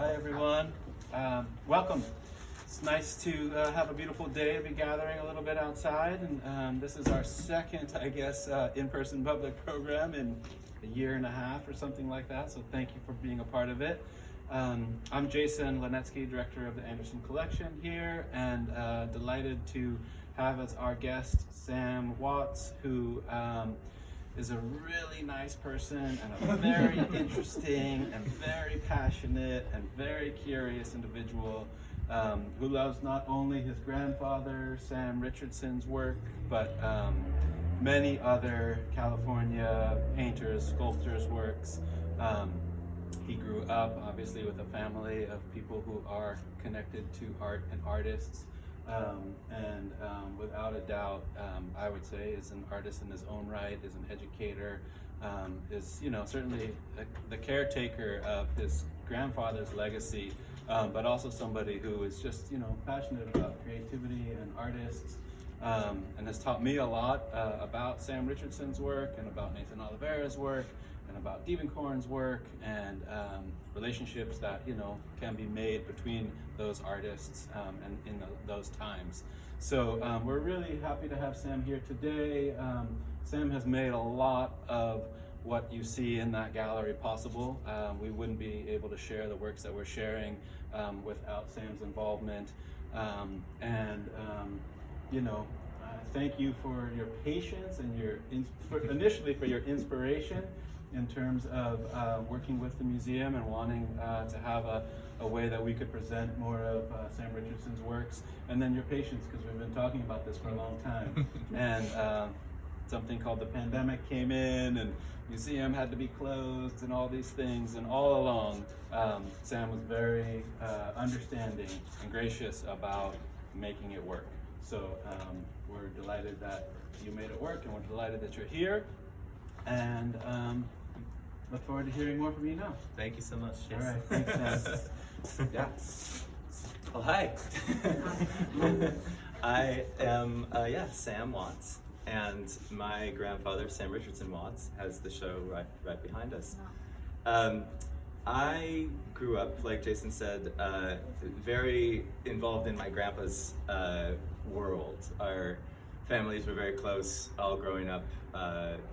Hi everyone. Welcome. It's nice to have a beautiful day to be gathering a little bit outside, and this is our second, I guess, in-person public program in a year and a half or something like that. So thank you for being a part of it. I'm Jason Lanetsky, director of the Anderson Collection here, and delighted to have as our guest Sam Watts, who is a really nice person and a very interesting and very passionate and very curious individual who loves not only his grandfather, Sam Richardson's work, but many other California painters, sculptors' works. He grew up obviously with a family of people who are connected to art and artists. Without a doubt, I would say is an artist in his own right, is an educator, is certainly the caretaker of his grandfather's legacy, but also somebody who is just passionate about creativity and artists, and has taught me a lot about Sam Richardson's work and about Nathan Oliveira's work and about Dievenkorn's work and relationships that can be made between those artists and in those times. So we're really happy to have Sam here today. Sam has made a lot of what you see in that gallery possible. We wouldn't be able to share the works that we're sharing without Sam's involvement. Thank you for your patience and initially for your inspiration in terms of working with the museum and wanting to have a way that we could present more of Sam Richardson's works, and then your patience because we've been talking about this for a long time. And something called the pandemic came in and museum had to be closed and all these things, and all along Sam was very understanding and gracious about making it work. So we're delighted that you made it work, and we're delighted that you're here, and look forward to hearing more from you now. Thank you so much, Jason. All right, thanks, Sam. Yeah. Well, hi. I am, Sam Watts, and my grandfather, Sam Richardson Watts, has the show right behind us. I grew up, like Jason said, very involved in my grandpa's world. Our families were very close, all growing up.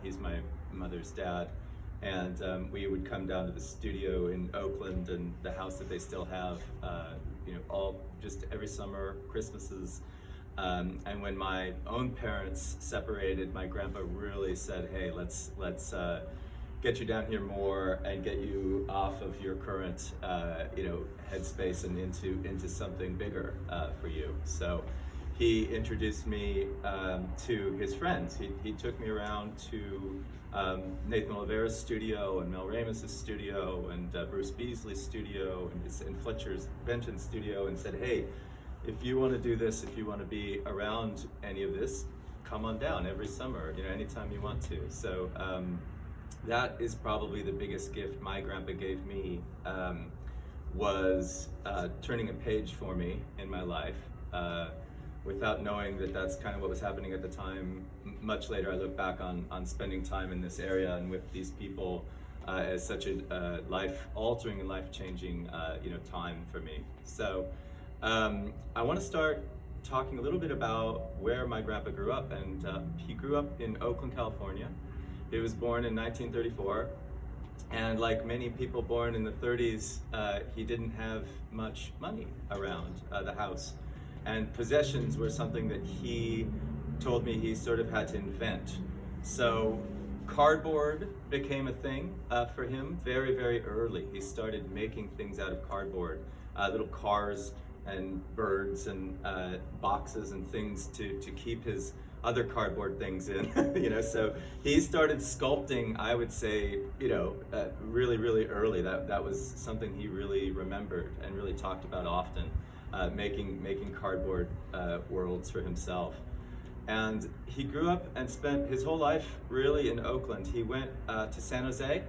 He's my mother's dad. And we would come down to the studio in Oakland and the house that they still have, all just every summer, Christmases. And when my own parents separated, my grandpa really said, "Hey, let's get you down here more and get you off of your current, headspace and into something bigger for you." So he introduced me to his friends. He took me around to Nathan Oliveira's studio and Mel Ramis's studio and Bruce Beasley's studio and Fletcher's Benton's studio, and said, "Hey, if you want to do this, if you want to be around any of this, come on down every summer, anytime you want to." So that is probably the biggest gift my grandpa gave me, was turning a page for me in my life. Without knowing that that's kind of what was happening at the time. Much later, I look back on spending time in this area and with these people as such a life-altering and life-changing time for me. So I want to start talking a little bit about where my grandpa grew up, and he grew up in Oakland, California. He was born in 1934, and like many people born in the 30s, he didn't have much money around the house. And possessions were something that he told me he sort of had to invent. So cardboard became a thing for him very, very early. He started making things out of cardboard, little cars and birds and boxes and things to keep his other cardboard things in. So he started sculpting, I would say, really, really early. That was something he really remembered and really talked about often. Making cardboard worlds for himself. And he grew up and spent his whole life really in Oakland. He went to San Jose,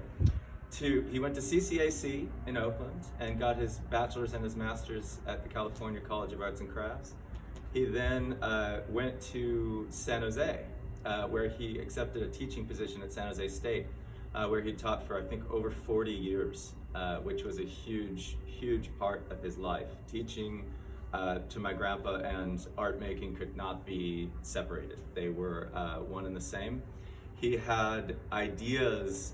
he went to CCAC in Oakland and got his bachelor's and his master's at the California College of Arts and Crafts. He then went to San Jose, where he accepted a teaching position at San Jose State, where he taught for I think over 40 years. which was a huge part of his life. Teaching to my grandpa and art making could not be separated. They were one and the same. He had ideas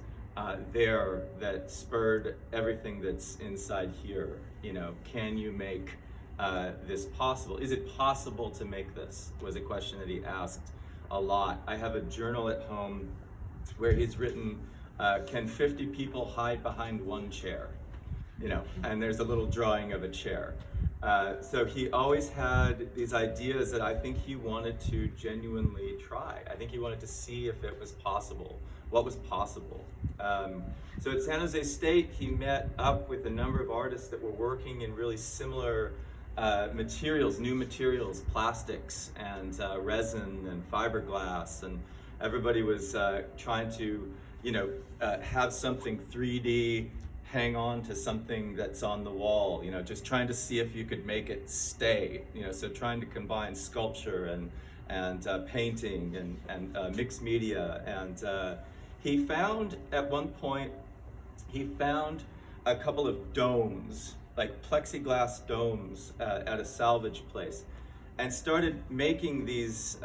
there that spurred everything that's inside here. Can you make this possible? Is it possible to make this? Was a question that he asked a lot. I have a journal at home where he's written, can 50 people hide behind one chair? And there's a little drawing of a chair. So he always had these ideas that I think he wanted to genuinely try. I think he wanted to see if it was possible, what was possible. So at San Jose State, he met up with a number of artists that were working in really similar materials, new materials, plastics and resin and fiberglass, and everybody was trying to, have something 3D hang on to something that's on the wall, just trying to see if you could make it stay, so trying to combine sculpture and painting and mixed media. And he found at one point, a couple of domes, like plexiglass domes at a salvage place, and started making these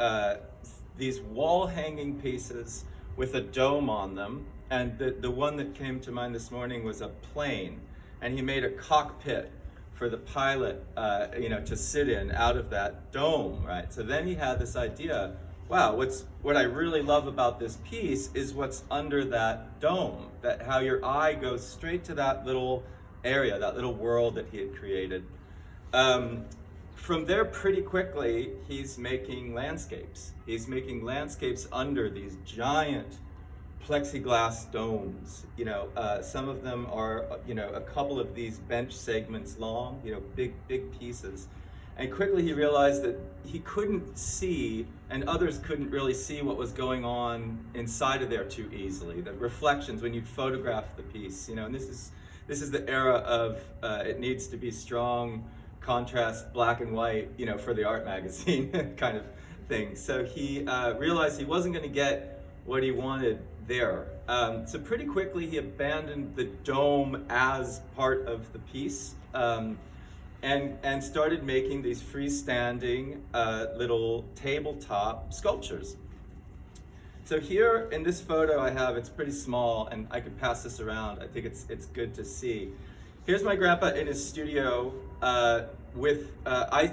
wall hanging pieces with a dome on them. And the one that came to mind this morning was a plane, and he made a cockpit for the pilot, to sit in out of that dome, right? So then he had this idea, wow, what I really love about this piece is what's under that dome, that how your eye goes straight to that little area, that little world that he had created. From there, pretty quickly, he's making landscapes. He's making landscapes under these giant plexiglass domes. Some of them are, a couple of these bench segments long, big pieces. And quickly he realized that he couldn't see, and others couldn't really see what was going on inside of there too easily. The reflections when you photograph the piece, and this is the era of it needs to be strong contrast, black and white, for the art magazine kind of thing. So he realized he wasn't going to get what he wanted there. So pretty quickly he abandoned the dome as part of the piece, and started making these freestanding little tabletop sculptures. So here in this photo I have, it's pretty small, and I could pass this around. I think it's good to see. Here's my grandpa in his studio with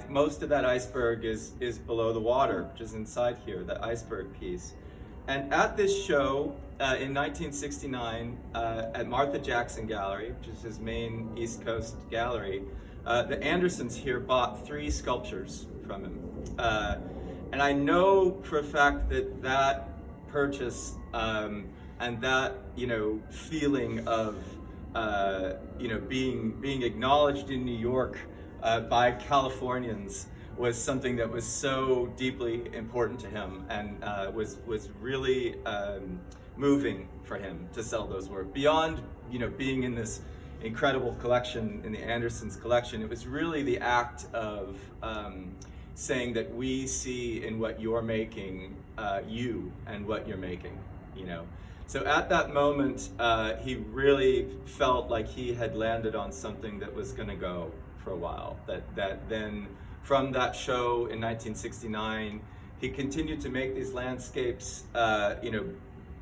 most of that iceberg is below the water, which is inside here, the iceberg piece. And at this show in 1969 at Martha Jackson Gallery, which is his main East Coast gallery, the Andersons here bought 3 sculptures from him. And I know for a fact that purchase and that, feeling of, being acknowledged in New York by Californians was something that was so deeply important to him, and was really moving for him to sell those work. Beyond, being in this incredible collection, in the Andersons collection, it was really the act of saying that we see in what you're making, you and what you're making, So at that moment, he really felt like he had landed on something that was gonna go for a while. That then, from that show in 1969, he continued to make these landscapes,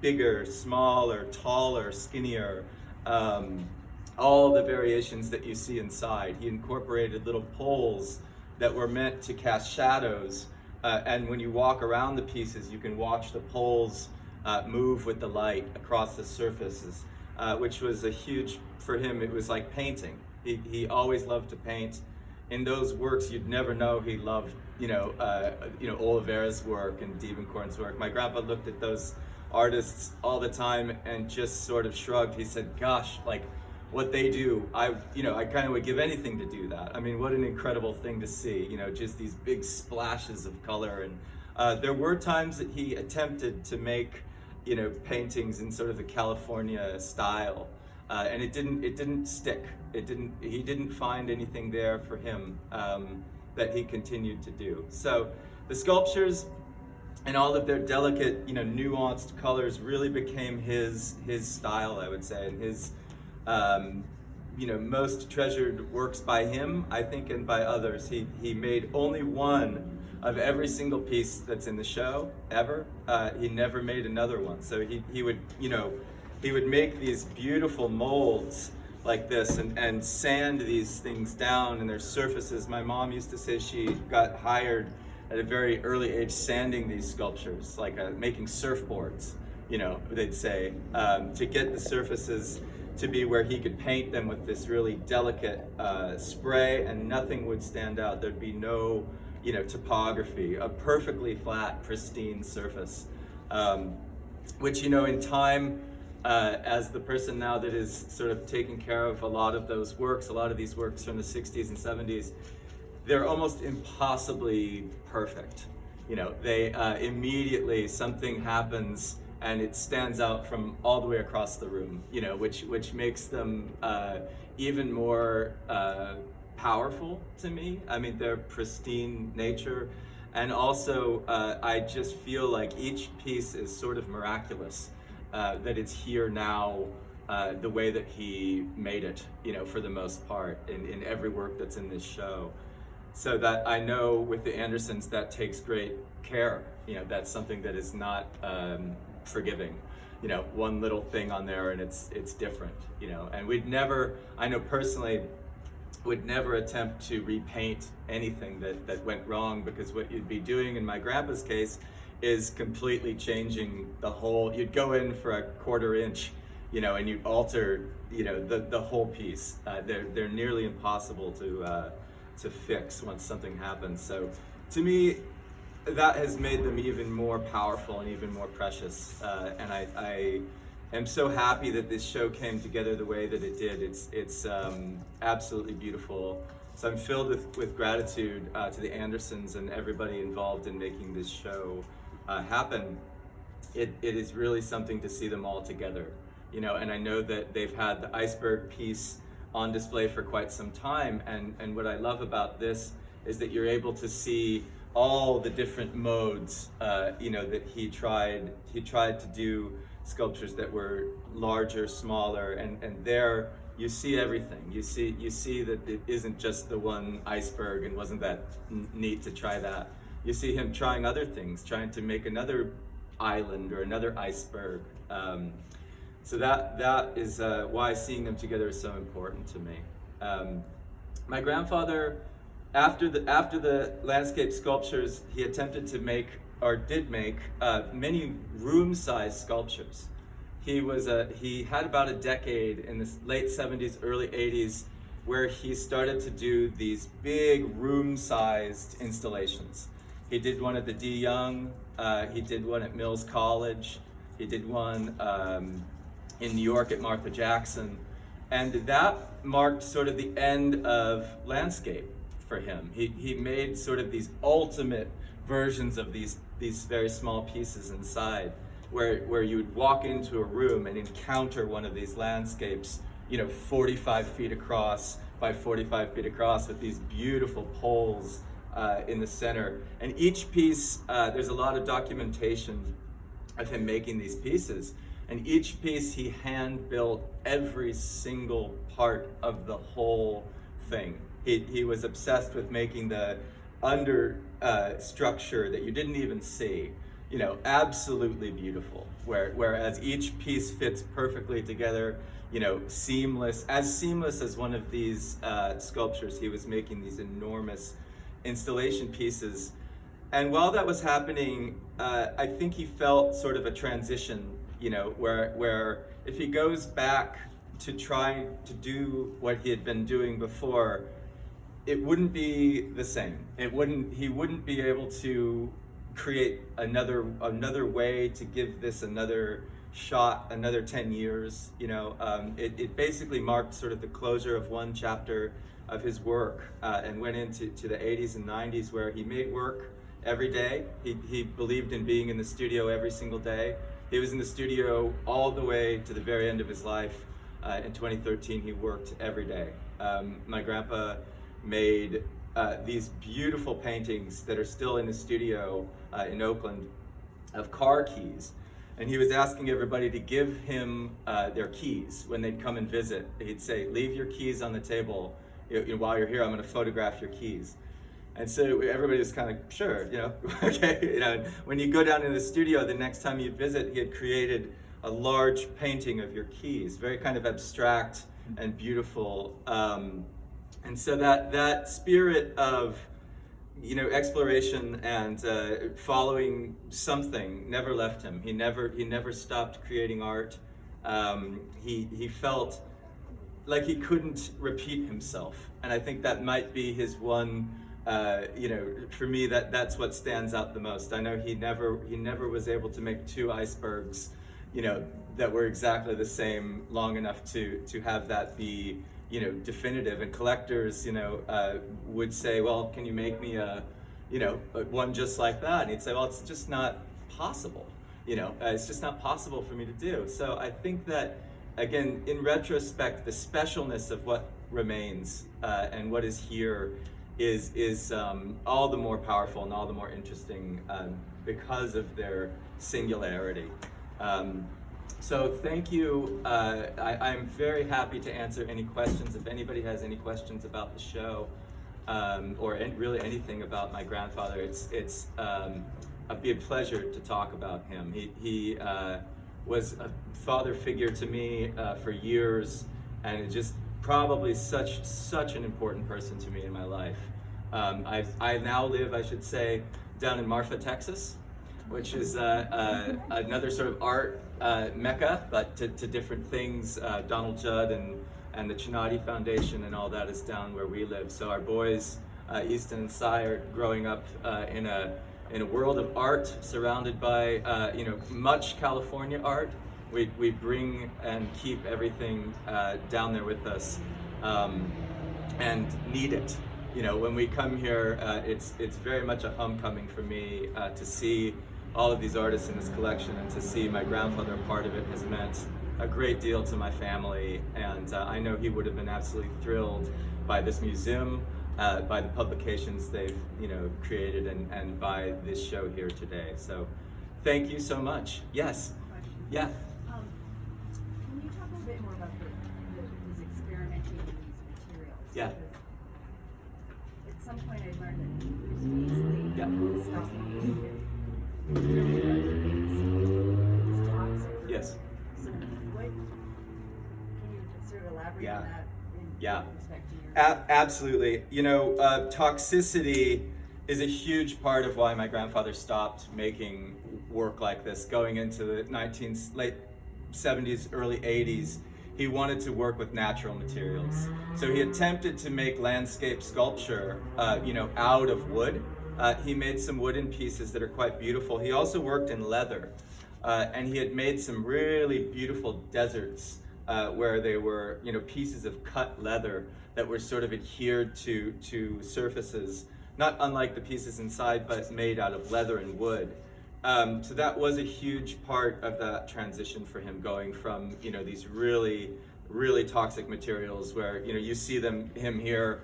bigger, smaller, taller, skinnier, all the variations that you see inside. He incorporated little poles that were meant to cast shadows, and when you walk around the pieces, you can watch the poles move with the light across the surfaces, which was a huge, for him, it was like painting. He always loved to paint. In those works, you'd never know he loved, Oliveira's work and Diebenkorn's work. My grandpa looked at those artists all the time and just sort of shrugged. He said, gosh, like what they do, I kind of would give anything to do that. I mean, what an incredible thing to see, just these big splashes of color. And there were times that he attempted to make, paintings in sort of the California style. And it didn't stick. He didn't find anything there for him that he continued to do. So the sculptures and all of their delicate, nuanced colors really became his style, I would say, and his most treasured works by him, I think, and by others. He made only one of every single piece that's in the show ever. He never made another one. So he would make these beautiful molds like this and sand these things down and their surfaces. My mom used to say she got hired at a very early age sanding these sculptures, like making surfboards, they'd say, to get the surfaces to be where he could paint them with this really delicate spray, and nothing would stand out. There'd be no, topography, a perfectly flat, pristine surface, which, in time, as the person now that is sort of taking care of a lot of these works from the 60s and 70s, they're almost impossibly perfect. They immediately, something happens and it stands out from all the way across the room, which makes them even more powerful to me. I mean, their pristine nature. And also, I just feel like each piece is sort of miraculous, that it's here now, the way that he made it, for the most part, in every work that's in this show. So that I know with the Andersons, that takes great care. That's something that is not forgiving. One little thing on there and it's different, and I know personally, would never attempt to repaint anything that went wrong, because what you'd be doing in my grandpa's case is completely changing the whole. You'd go in for a quarter inch, and you'd alter, the whole piece. They're nearly impossible to fix once something happens. So to me, that has made them even more powerful and even more precious. And I am so happy that this show came together the way that it did. It's absolutely beautiful. So I'm filled with gratitude to the Andersons and everybody involved in making this show happen. It is really something to see them all together, and I know that they've had the iceberg piece on display for quite some time, and what I love about this is that you're able to see all the different modes, that he tried to do sculptures that were larger, smaller, and there you see everything. You see that it isn't just the one iceberg, and wasn't that neat to try that. You see him trying other things, trying to make another island or another iceberg. So that is why seeing them together is so important to me. My grandfather, after the landscape sculptures, he attempted to make, or did make, many room-sized sculptures. He had about a decade in the late 70s, early 80s, where he started to do these big room-sized installations. He did one at the D. Young, he did one at Mills College, he did one in New York at Martha Jackson, and that marked sort of the end of landscape for him. He made sort of these ultimate versions of these very small pieces inside, where you would walk into a room and encounter one of these landscapes, 45 feet across by 45 feet across, with these beautiful poles in the center. And each piece, there's a lot of documentation of him making these pieces. And each piece he hand built every single part of the whole thing. He was obsessed with making the under structure that you didn't even see, absolutely beautiful. Whereas each piece fits perfectly together, seamless as one of these sculptures. He was making these enormous installation pieces. And while that was happening, I think he felt sort of a transition, where if he goes back to try to do what he had been doing before, it wouldn't be the same. He wouldn't be able to create another way to give this another shot, another 10 years. It basically marked sort of the closure of one chapter of his work, and went into the 80s and 90s, where he made work every day. He believed in being in the studio every single day. He was in the studio all the way to the very end of his life. In 2013, he worked every day. My grandpa made these beautiful paintings that are still in the studio in Oakland of car keys. And he was asking everybody to give him their keys when they'd come and visit. He'd say, leave your keys on the table. While you're here, I'm going to photograph your keys. And so everybody was kind of, sure, okay. When you go down in the studio, the next time you visit, he had created a large painting of your keys, very kind of abstract and beautiful. And so that spirit of, exploration and following something never left him. He never stopped creating art. He felt like he couldn't repeat himself, and I think that might be his one. For me, that's what stands out the most. I know he never was able to make two icebergs, that were exactly the same long enough to have that be, definitive. And collectors, would say, well, can you make me a one just like that? And he'd say, well, it's just not possible. It's just not possible for me to do. So I think that, again, in retrospect, the specialness of what remains and what is here is all the more powerful and all the more interesting because of their singularity. So thank you. I'm very happy to answer any questions. If anybody has any questions about the show or really anything about my grandfather, it'd be a pleasure to talk about him. He was a father figure to me for years, and it just probably such an important person to me in my life. I now live, I should say, down in Marfa, Texas, which is another sort of art mecca, but to different things. Donald Judd and the Chinati Foundation and all that is down where we live. So our boys, Easton and Cy, are growing up in a world of art, surrounded by much California art. We bring and keep everything down there with us, and need it. When we come here, it's very much a homecoming for me to see all of these artists in this collection, and to see my grandfather a part of it has meant a great deal to my family. And I know he would have been absolutely thrilled by this museum, by the publications they've created, and by this show here today. So thank you so much. Yes. Question. Yeah. Can you talk a little bit more about his experimenting with these materials? Yeah. Because at some point I learned that Bruce Beasley Yeah. stuff is toxic. Yes. So what, can you sort of elaborate Yeah. on that in Yeah. respect to your... Absolutely. Toxicity is a huge part of why my grandfather stopped making work like this. Going into the late 70s, early 80s, he wanted to work with natural materials. So he attempted to make landscape sculpture, out of wood. He made some wooden pieces that are quite beautiful. He also worked in leather, and he had made some really beautiful deserts where they were, pieces of cut leather that were sort of adhered to surfaces, not unlike the pieces inside, but made out of leather and wood. So that was a huge part of that transition for him, going from these really, really toxic materials where you see him here,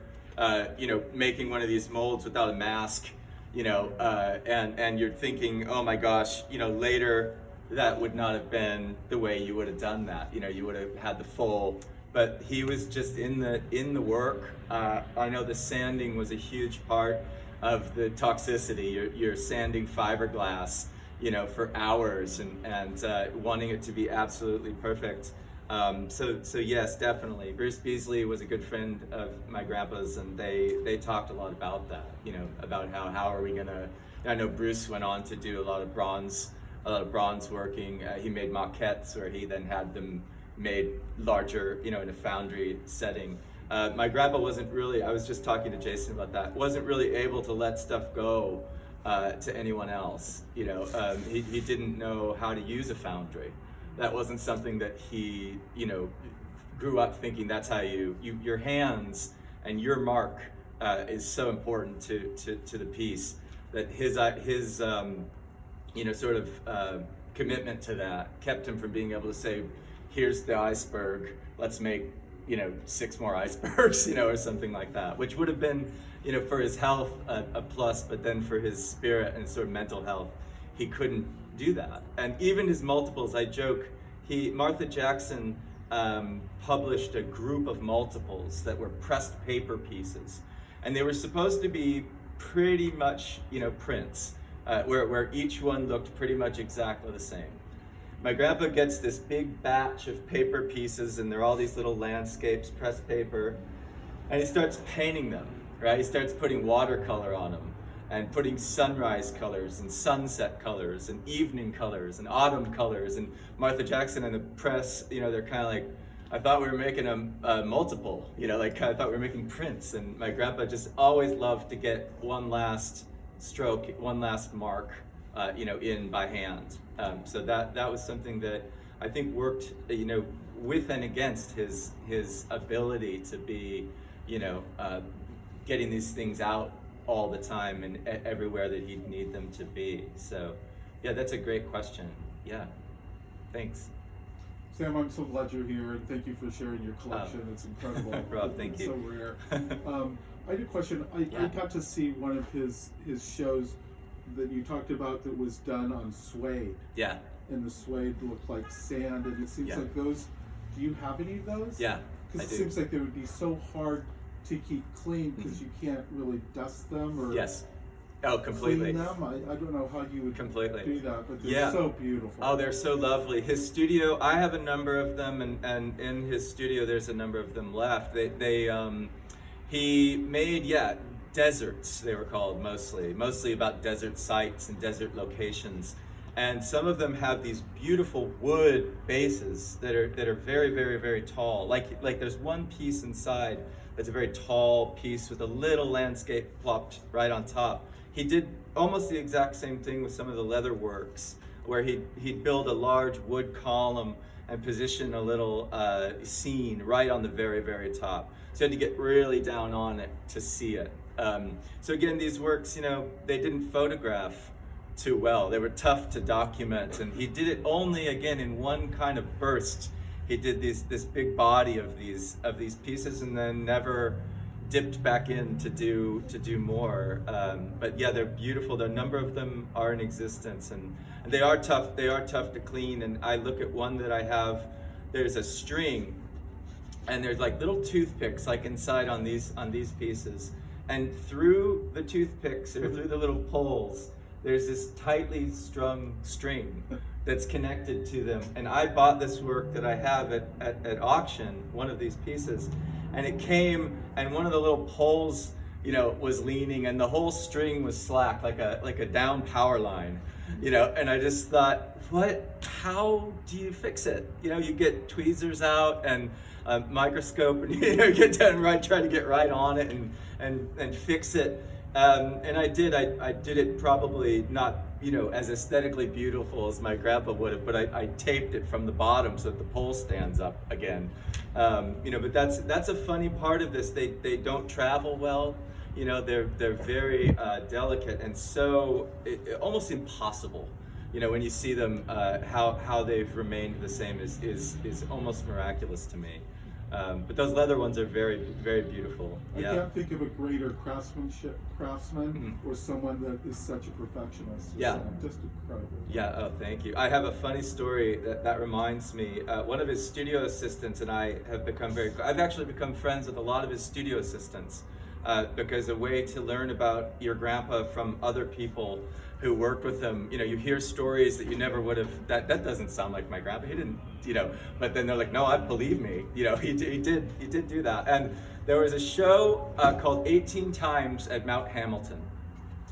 making one of these molds without a mask, and you're thinking, oh my gosh, later that would not have been the way you would have done that. You would have had the full. But he was just in the work. I know the sanding was a huge part of the toxicity. You're sanding fiberglass, for hours and wanting it to be absolutely perfect. So yes, definitely. Bruce Beasley was a good friend of my grandpa's, and they talked a lot about that. About how are we gonna. I know Bruce went on to do a lot of bronze working. He made maquettes where he then had them made larger, in a foundry setting. My grandpa wasn't really, I was just talking to Jason about that, wasn't really able to let stuff go to anyone else. He didn't know how to use a foundry. That wasn't something that he, grew up thinking that's how your hands and your mark is so important to the piece, that his commitment to that kept him from being able to say, here's the iceberg, let's make 6 more icebergs, or something like that, which would have been, for his health a plus, but then for his spirit and sort of mental health, he couldn't do that. And even his multiples, I joke, Martha Jackson published a group of multiples that were pressed paper pieces. And they were supposed to be pretty much, prints, where each one looked pretty much exactly the same. My grandpa gets this big batch of paper pieces, and they're all these little landscapes, pressed paper, and he starts painting them, right? He starts putting watercolor on them, and putting sunrise colors, and sunset colors, and evening colors, and autumn colors. And Martha Jackson and the press, they're kind of like, I thought we were making a multiple, I thought we were making prints. And my grandpa just always loved to get one last stroke, one last mark, in by hand. So that was something that I think worked, with and against his ability to be, getting these things out all the time and everywhere that he'd need them to be. So, yeah, that's a great question. Yeah, thanks. Sam, I'm so glad you're here, and thank you for sharing your collection. It's incredible. Rob, thank you. So rare. I had a question. I got to see one of his shows that you talked about that was done on suede. Yeah. And the suede looked like sand, and it seems like those. Do you have any of those? Yeah, because it seems like they would be so hard to keep clean because you can't really dust them or completely. clean them. I don't know how you would completely do that, but they're so beautiful. Oh, they're so lovely. His studio, I have a number of them, and in his studio there's a number of them left. He made deserts, they were called, mostly about desert sites and desert locations. And some of them have these beautiful wood bases that are very, very, very tall. Like there's one piece inside that's a very tall piece with a little landscape plopped right on top. He did almost the exact same thing with some of the leather works, where he'd build a large wood column and position a little scene right on the very, very top. So you had to get really down on it to see it. So again, these works, they didn't photograph too well. They were tough to document, and he did it only, again, in one kind of burst. He did this big body of these pieces, and then never dipped back in to do more. But yeah, they're beautiful. A number of them are in existence, and they are tough. They are tough to clean. And I look at one that I have. There's a string, and there's like little toothpicks like inside on these pieces, and through the toothpicks or through the little poles, there's this tightly strung string that's connected to them. And I bought this work that I have at auction, one of these pieces, and it came, and one of the little poles, was leaning, and the whole string was slack, like a down power line, and I just thought, how do you fix it? You get tweezers out and a microscope, and get down try to get right on it and fix it. And I did it probably not, as aesthetically beautiful as my grandpa would have, but I taped it from the bottom so that the pole stands up again. But that's a funny part of this. They don't travel well. They're very delicate, and so almost impossible. When you see them, how they've remained the same is almost miraculous to me. But those leather ones are very, very beautiful. I can't think of a greater craftsman or someone that is such a perfectionist. Just incredible. Yeah, oh, thank you. I have a funny story that reminds me. One of his studio assistants and I have I've actually become friends with a lot of his studio assistants because a way to learn about your grandpa from other people who worked with him, you hear stories that you never would have, that doesn't sound like my grandpa, he didn't, but then they're like, no, believe me, he did do that. And there was a show called 18 Times at Mount Hamilton,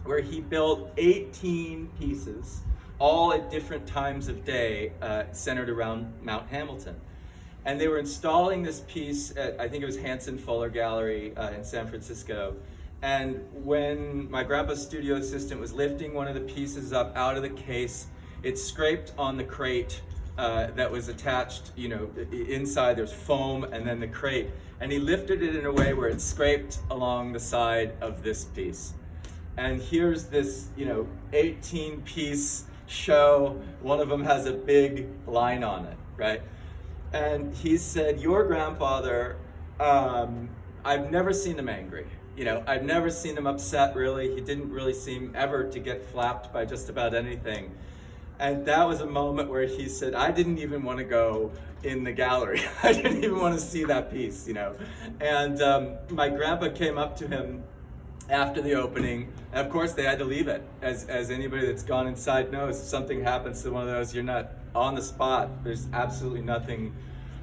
where he built 18 pieces, all at different times of day, centered around Mount Hamilton. And they were installing this piece at, I think it was Hanson Fuller Gallery in San Francisco. And when my grandpa's studio assistant was lifting one of the pieces up out of the case, it scraped on the crate that was attached, inside there's foam and then the crate. And he lifted it in a way where it scraped along the side of this piece. And here's this, 18-piece show. One of them has a big line on it, right? And he said, your grandfather, I've never seen him angry. I've never seen him upset, really. He didn't really seem ever to get flapped by just about anything. And that was a moment where he said, I didn't even want to go in the gallery. I didn't even want to see that piece, you know. And my grandpa came up to him after the opening. And of course, they had to leave it. As anybody that's gone inside knows, if something happens to one of those, you're not on the spot. There's absolutely nothing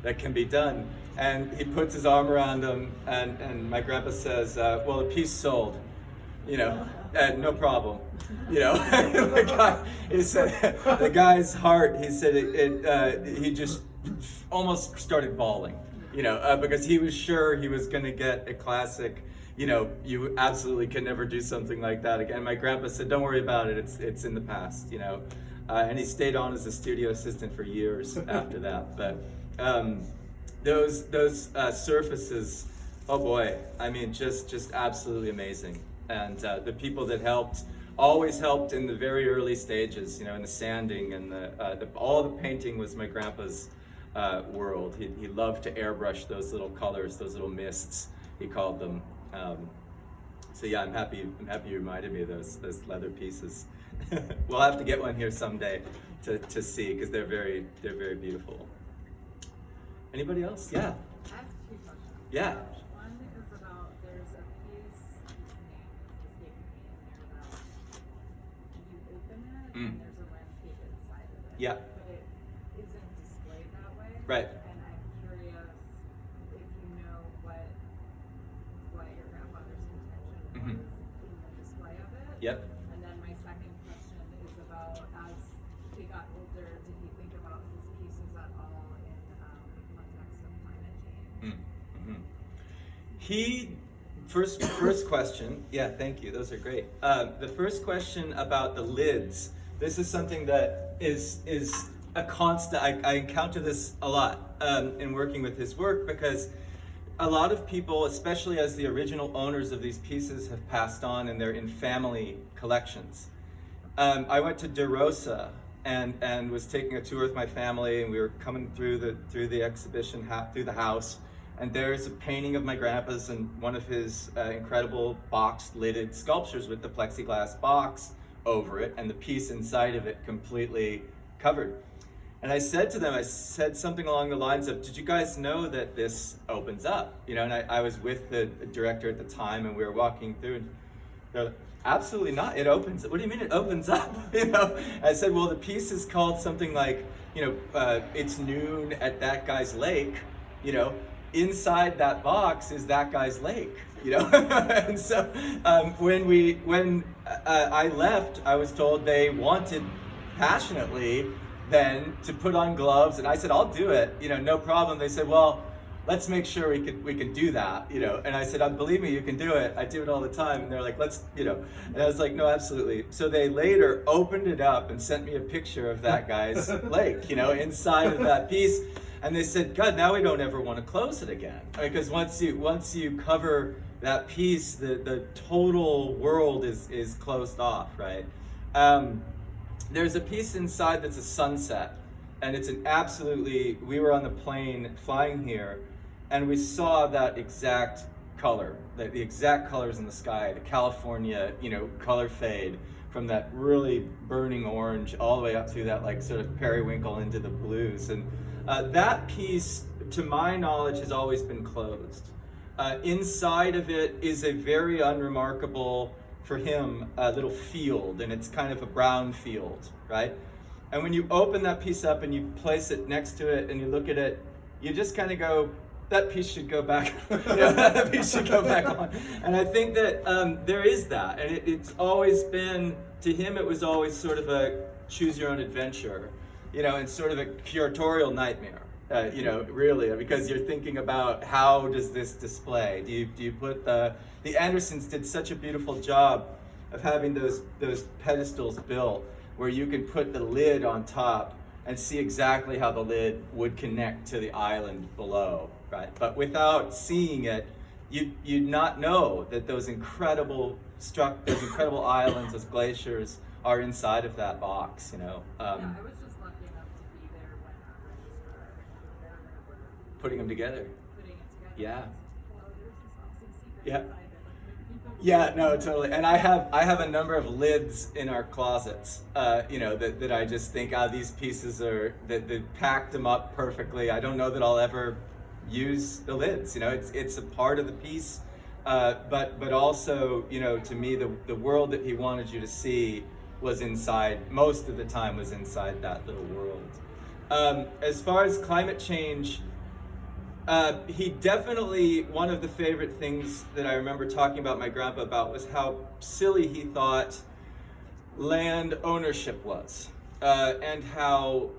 that can be done. And he puts his arm around him, and my grandpa says, well, the piece sold, you know, no problem. You know, he said, the guy's heart, he said, he just almost started bawling, you know, because he was sure he was going to get a classic, you know, you absolutely can never do something like that again. My grandpa said, don't worry about it, it's in the past, you know. And he stayed on as a studio assistant for years after that. But those surfaces, oh boy, I mean, just absolutely amazing. And the people that helped always helped in the very early stages, you know, in the sanding and all the painting was my grandpa's world. He loved to airbrush those little colors, those little mists, he called them. So yeah, I'm happy you reminded me of those leather pieces. We'll have to get one here someday to see, because they're very beautiful. Anybody else? Yeah. I have two questions. Yeah. One is about, there's a piece, whose name is escaping me in there, that you open it and there's a landscape inside of it. Yeah. But it isn't displayed that way. Right. And I'm curious if you know what your grandfather's intention was in the display of it. Yep. And then my second question is about, as he got older, did he think about his pieces at all in the context of climate change? He first question. Yeah, thank you. Those are great. The first question about the lids. This is something that is a constant. I encounter this a lot in working with his work, because a lot of people, especially as the original owners of these pieces, have passed on and they're in family collections. I went to De Rosa and was taking a tour with my family, and we were coming through the exhibition, through the house, and there's a painting of my grandpa's and one of his incredible boxed lidded sculptures with the plexiglass box over it and the piece inside of it completely covered. And I said to them, I said something along the lines of, did you guys know that this opens up? You know, and I was with the director at the time, and we were walking through, and they're like, absolutely not, it opens. What do you mean it opens up? You know, I said, well, the piece is called something like, you know, it's noon at that guy's lake, you know, inside that box is that guy's lake, you know. And so when I left, I was told they wanted passionately then to put on gloves, and I said, I'll do it, you know, no problem. They said, well, let's make sure we can do that, you know. And I said, believe me, you can do it. I do it all the time. And they're like, let's, you know. And I was like, no, absolutely. So they later opened it up and sent me a picture of that guy's lake, you know, inside of that piece. And they said, God, now we don't ever want to close it again, because once you cover that piece, the total world is closed off, right? There's a piece inside that's a sunset, and it's an absolutely, we were on the plane flying here, and we saw that exact color, the exact colors in the sky, the California, you know, color fade from that really burning orange all the way up through that like sort of periwinkle into the blues. And that piece, to my knowledge, has always been closed. Inside of it is a very unremarkable, for him, a little field, and it's kind of a brown field, right? And when you open that piece up and you place it next to it and you look at it, you just kind of go, that piece should go back, you know, that piece should go back on. And I think that there is that, and it's always been, to him it was always sort of a choose your own adventure, you know, and sort of a curatorial nightmare. You know, really, because you're thinking about how does this display? Do you put the Andersons did such a beautiful job of having those pedestals built where you can put the lid on top and see exactly how the lid would connect to the island below, right? But without seeing it, you'd not know that those incredible islands, those glaciers, are inside of that box, you know. Yeah, I was just lucky enough to be there when our registrar and there were Putting them together. putting it together. Yeah. Well, there's this awesome secret Yeah. inside that, like, when people Yeah, no, totally. And I have a number of lids in our closets, that I just think, these pieces are that packed them up perfectly. I don't know that I'll ever use the lids. It's a part of the piece, but also, to me, the world that he wanted you to see was inside. Most of the time was inside that little world. As far as climate change. He definitely, one of the favorite things that I remember talking about my grandpa about was how silly he thought land ownership was. And how,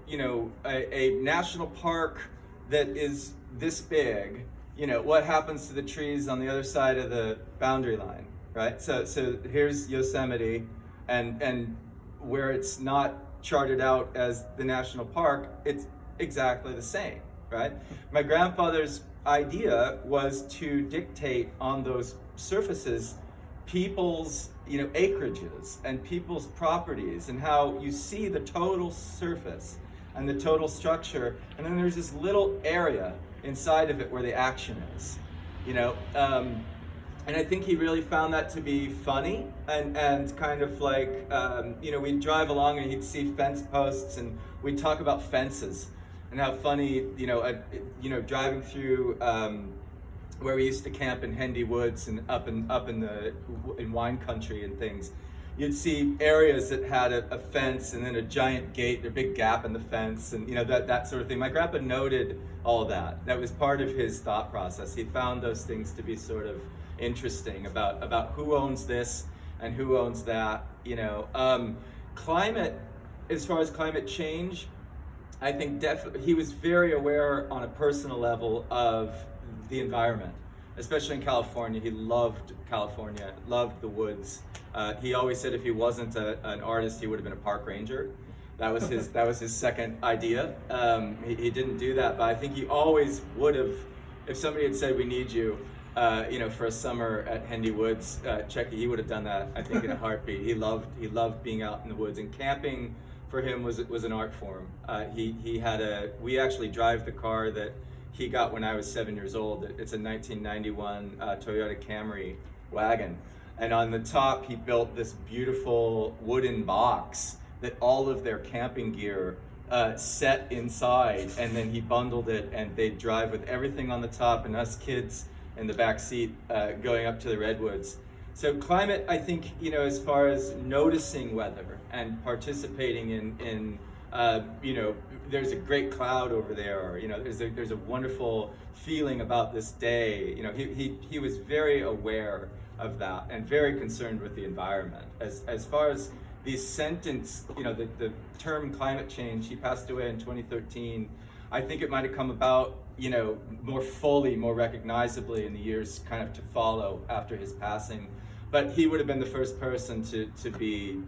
a national park that is this big, what happens to the trees on the other side of the boundary line, right? So here's Yosemite, and where it's not charted out as the national park, it's exactly the same. Right? My grandfather's idea was to dictate on those surfaces people's, acreages and people's properties, and how you see the total surface and the total structure, and then there's this little area inside of it where the action is, and I think he really found that to be funny, and kind of like, we'd drive along and he'd see fence posts, and we'd talk about fences. And how funny, driving through where we used to camp in Hendy Woods and up in wine country and things, you'd see areas that had a fence and then a giant gate, a big gap in the fence, and that sort of thing. My grandpa noted all of that. That was part of his thought process. He found those things to be sort of interesting about who owns this and who owns that. Climate, as far as climate change. I think definitely he was very aware on a personal level of the environment, especially in California. He loved California, loved the woods. He always said if he wasn't an artist, he would have been a park ranger. That was his second idea. He didn't do that, but I think he always would have, if somebody had said we need you, for a summer at Hendy Woods, he would have done that. I think in a heartbeat. He loved being out in the woods, and camping for him was an art form. We actually drive the car that he got when I was 7 years old. It's a 1991 Toyota Camry wagon. And on the top, he built this beautiful wooden box that all of their camping gear set inside. And then he bundled it, and they'd drive with everything on the top and us kids in the back seat going up to the redwoods. So climate, I think, as far as noticing weather and participating in there's a great cloud over there, or there's a wonderful feeling about this day. He was very aware of that and very concerned with the environment. As far as the sentence, the term climate change, he passed away in 2013. I think it might have come about, more fully, more recognizably in the years kind of to follow after his passing. But he would have been the first person to be,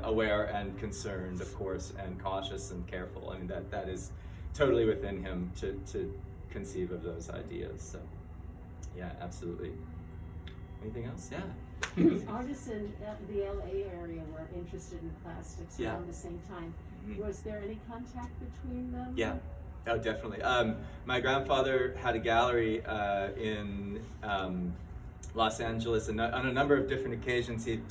aware and concerned, of course, and cautious and careful. I mean, that is totally within him to conceive of those ideas. So, yeah, absolutely. Anything else? Yeah. Artists in the LA area were interested in plastics Yeah. around the same time. Mhm. Was there any contact between them? Yeah. Oh, definitely. My grandfather had a gallery in Los Angeles, and on a number of different occasions he'd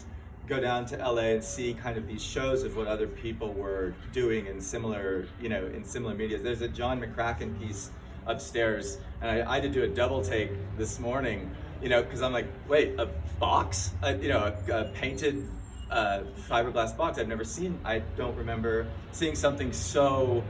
go down to LA and see kind of these shows of what other people were doing in similar medias. There's a John McCracken piece upstairs, and I had to do a double take this morning, because I'm like, wait, a box? A painted fiberglass box I've never seen. I don't remember seeing something so,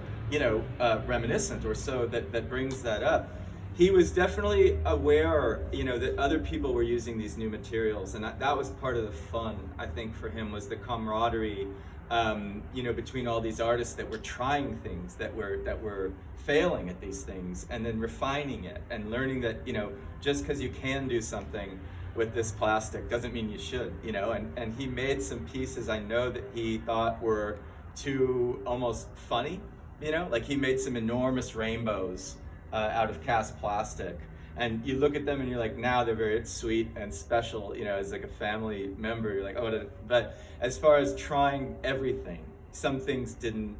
reminiscent or so that brings that up. He was definitely aware, that other people were using these new materials, and that was part of the fun, I think, for him, was the camaraderie, between all these artists that were trying things, that were failing at these things, and then refining it and learning that, just because you can do something with this plastic doesn't mean you should, and he made some pieces I know that he thought were too almost funny, like he made some enormous rainbows out of cast plastic, and you look at them and you're like, now they're very sweet and special, as like a family member. You're like, oh, but as far as trying everything, some things didn't,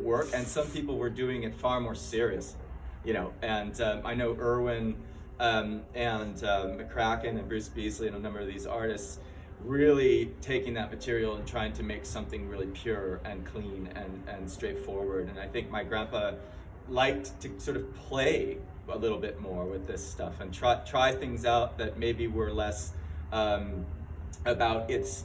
work, and some people were doing it far more serious, and I know Irwin and McCracken and Bruce Beasley and a number of these artists really taking that material and trying to make something really pure and clean and straightforward. And I think my grandpa liked to sort of play a little bit more with this stuff and try things out that maybe were less about its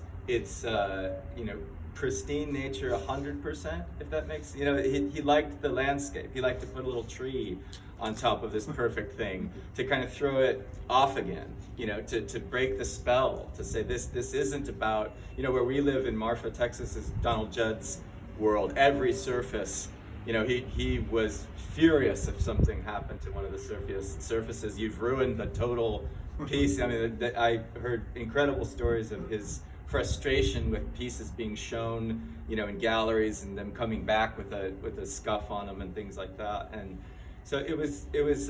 pristine nature 100%, if that makes, he liked the landscape. He liked to put a little tree on top of this perfect thing to kind of throw it off again, to break the spell, to say this isn't about, where we live in Marfa, Texas is Donald Judd's world. Every surface, he was furious if something happened to one of the surfaces. You've ruined the total piece. I mean, I heard incredible stories of his frustration with pieces being shown, in galleries and them coming back with a scuff on them and things like that. And so it was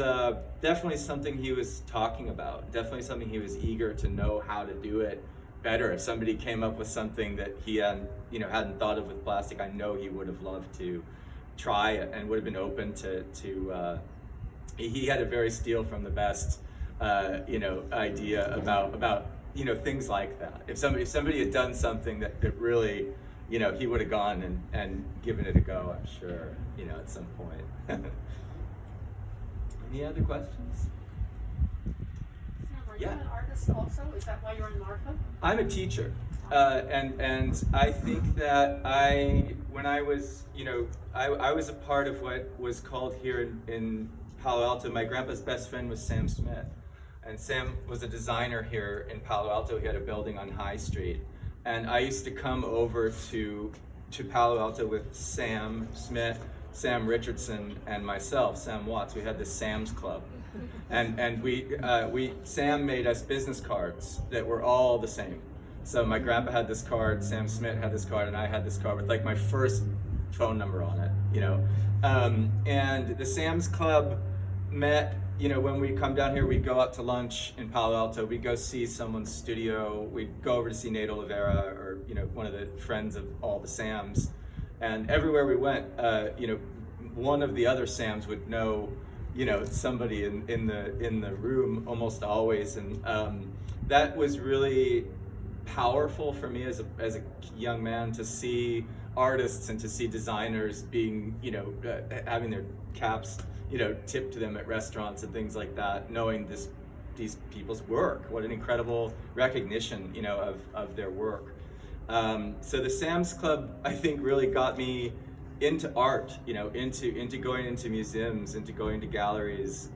definitely something he was talking about, definitely something he was eager to know how to do it better. If somebody came up with something that he hadn't thought of with plastic, I know he would have loved to try it and would have been open to he had a very steal from the best idea about things like that. If somebody had done something that really, he would have gone and given it a go, I'm sure, at some point. Any other questions? Sam, are you Yeah. an artist also? Is that why you're in Marfa? I'm a teacher, and I think that when I was, I was a part of what was called here in Palo Alto. My grandpa's best friend was Sam Smith, and Sam was a designer here in Palo Alto. He had a building on High Street, and I used to come over to Palo Alto with Sam Smith, Sam Richardson, and myself, Sam Watts. We had this Sam's Club, and Sam made us business cards that were all the same. So my grandpa had this card, Sam Smith had this card, and I had this card with like my first phone number on it, and the Sam's Club met, when we come down here, we'd go out to lunch in Palo Alto, we'd go see someone's studio, we'd go over to see Nate Oliveira or, one of the friends of all the Sams. And everywhere we went, one of the other Sams would know, somebody in the room almost always. And that was really powerful for me as a young man to see artists and to see designers being, having their caps, tipped to them at restaurants and things like that, knowing these people's work. What an incredible recognition, of their work. So the Sam's Club, I think, really got me into art, into going into museums, into going to galleries,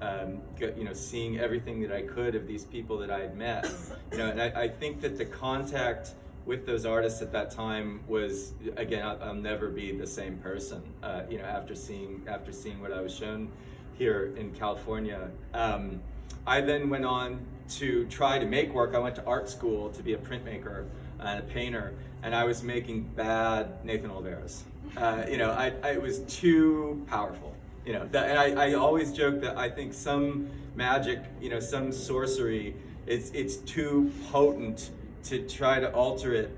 seeing everything that I could of these people that I had met. And I think that the contact with those artists at that time was, again, I'll never be the same person. After seeing what I was shown here in California, I then went on to try to make work. I went to art school to be a printmaker and a painter, and I was making bad Nathan Oliveras. It was too powerful. And I always joke that I think some magic, some sorcery, it's too potent to try to alter it,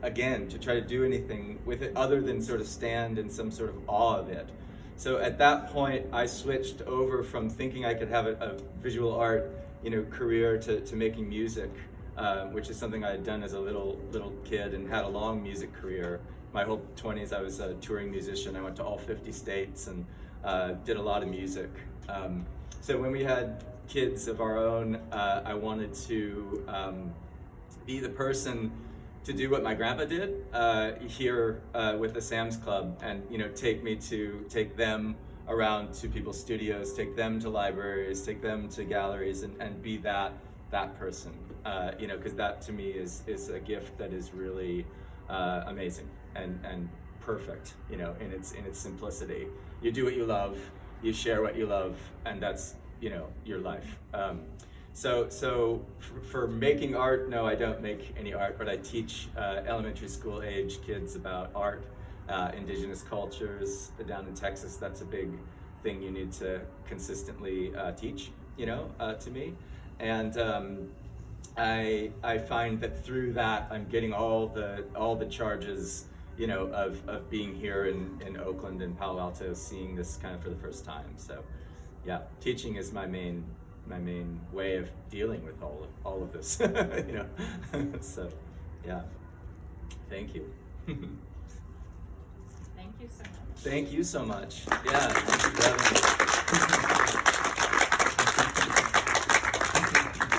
again, to try to do anything with it other than sort of stand in some sort of awe of it. So at that point, I switched over from thinking I could have a visual art, career to making music, which is something I had done as a little kid and had a long music career. My whole 20s, I was a touring musician. I went to all 50 states and did a lot of music. So when we had kids of our own, I wanted to be the person to do what my grandpa did here with the Sam's Club, and take them around to people's studios, take them to libraries, take them to galleries, and be that person. Because that to me is a gift that is really amazing and perfect. In its simplicity. You do what you love, you share what you love, and that's your life. So for making art, no, I don't make any art, but I teach elementary school age kids about art, indigenous cultures. Down in Texas, that's a big thing you need to consistently teach, to me. And I find that through that, I'm getting all the charges, of being here in Oakland and Palo Alto, seeing this kind of for the first time. So yeah, teaching is my main main way of dealing with all of this. You know, so yeah, thank you. Thank you so much. Thank you so much. Yeah.